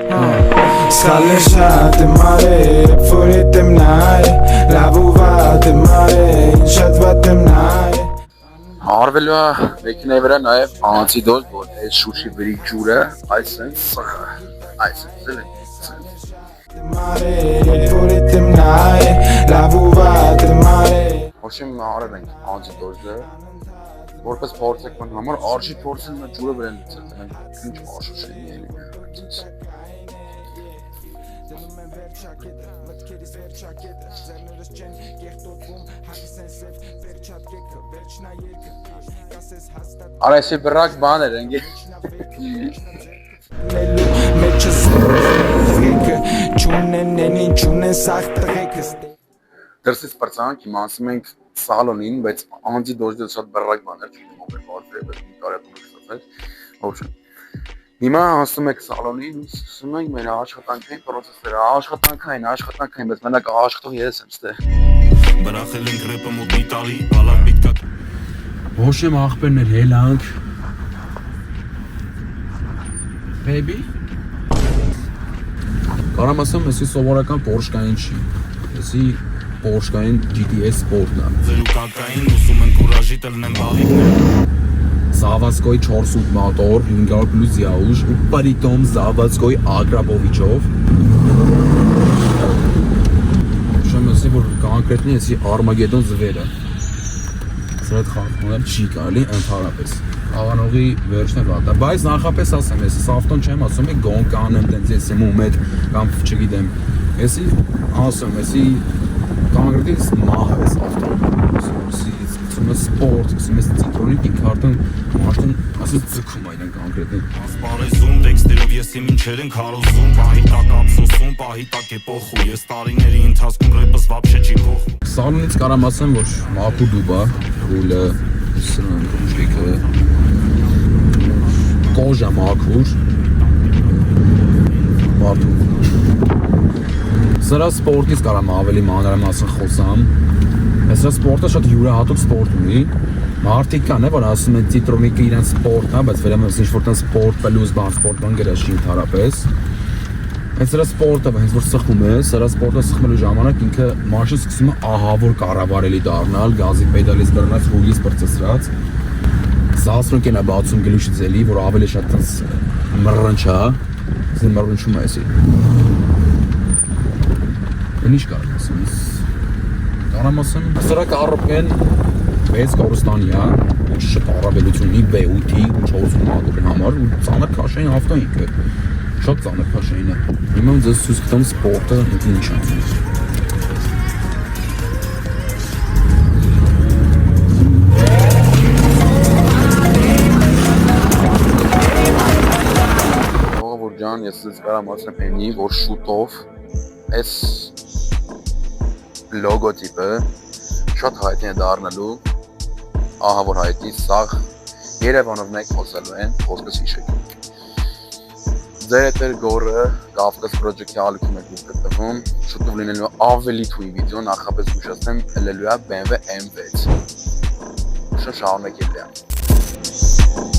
Skaleshate mare, foritem nae, lavuvate mare, inshatvatem nae. Արվելու է մեքենայի վրա նաև անցիդոզ, որ այս շուշի վրի ջուրը այսպես Foritem nae, lavuvate mare. Հոշեմ արել ենք անցիդոզը, որպես փորձեկման համար արժի փորձին նա ջուրը վրան լցել ենք ինչ աշոշենի էլի Արայսի բրակ բաներ ենք Դրսից պրծանք, հիմա ասում ենք սալոնին, բայց անձի դոժդը շատ բրակ բաներ չունեմ ով է բարձր է, բայց մի կարետում կստացել Ովշան Հիմա ասում եք սալոնին, ասում ենք մեր աշխատանքային պրոցեսները, աշխատանքային, բայց մենակ աշխատող ես եմ ստեղ Բրախել ենք ռեպը մոտ մի տարի, բալակ միտկա Հոշեմ աղբերներ հելանք Baby Կարամ ասեմ, եսի սովորական պորշկային չի Եսի պորշկային GTS սպորտն է Ձելուկակային ուսում են կուրաժի տլնեն բալիկներ Заводской 4 мотор, 500 плюс яуж, притом заводской Аграбовичով Շեմ ասի, որ կոնկրետնի եսի Արմագեդոն զվերը Սրա հետ խաղթունել չի կարելի ընդհանրապես Աղանողի վերջն է վատա Բայց նախապես ասեմ, եսի ավտոն չեմ ասում, գոն կանեմ, տենց ես եմ ու մետ կամ չգիտեմ Եսի ասում, եսի կոնկրետից մահ ես ավտոն Սպորտ, ասում ես ծիտրոնի պինքարտն մաշտն ասես ձգում այդն կոնկրետ Ասպարեզում տեքստերով ես իմ ինչեր են քարոզում Պահի տակ ափսոսում, պահի տակ է փոխում Ես տարիների ընթացքում ռեպս վաբշե չի փոխում Սալոնից կարամ ասեմ, որ մաքուր դուբա, ռուլը, սրան, ռուժիկը Կոժա մաքուր Բարդում Սրա սպորտից կարամ ավելի մանրամասն խոսամ Սրա սպորտը շատ յուրահատուկ սպորտ ունի Մարդիկ կան է, որ ասում են ծիտրոնիկը իրան սպորտն է, բայց վերամս ինչ-որ տան սպորտ, պլյուս բան, սպորտ բան գրաշ չի ընդհանրապես Հենց սրա սպորտը, հենց որ սխում է, սրա սպորտը սխմելու ժամանակ ինքը մարշը սկսում է ահավոր կառավարելի դառնալ, գազի պեդալից բռնած, ռուլից բրծծրած Զասրունքեն է բացում գլուշի ձելի, որ ավելի շատ տենց մռնչա, զին մռնչում է եսի Ինչ կարող ասեմ, կարամ ասեմ, սրա կառոպեն 6 կորստանի է, ոչ շատ առավելություն ունի B8-ի, 4 մատորի համար ու ծանր քաշային ավտո ինքը, շատ ծանր քաշային է Հիմա ձեզ ցույց կտամ սպորտը ինչ է Ողավոր ջան, ես ձեզ կարամ ասեմ էնի, որ շուտով այս լոգոտիպը շատ հայտնի է դառնալու ահա որ հայտնի սաղ Երևանով մեկ խոսելու են խոսքս հիշեք Ձեր հետ էր գորը Կավկաս պրոջեկտի ալիքում եք գտնվում շուտով լինելու ավելի թույն վիդեո նախապես ուշացնեմ ելելու է BMW M6 շնորհակալ եք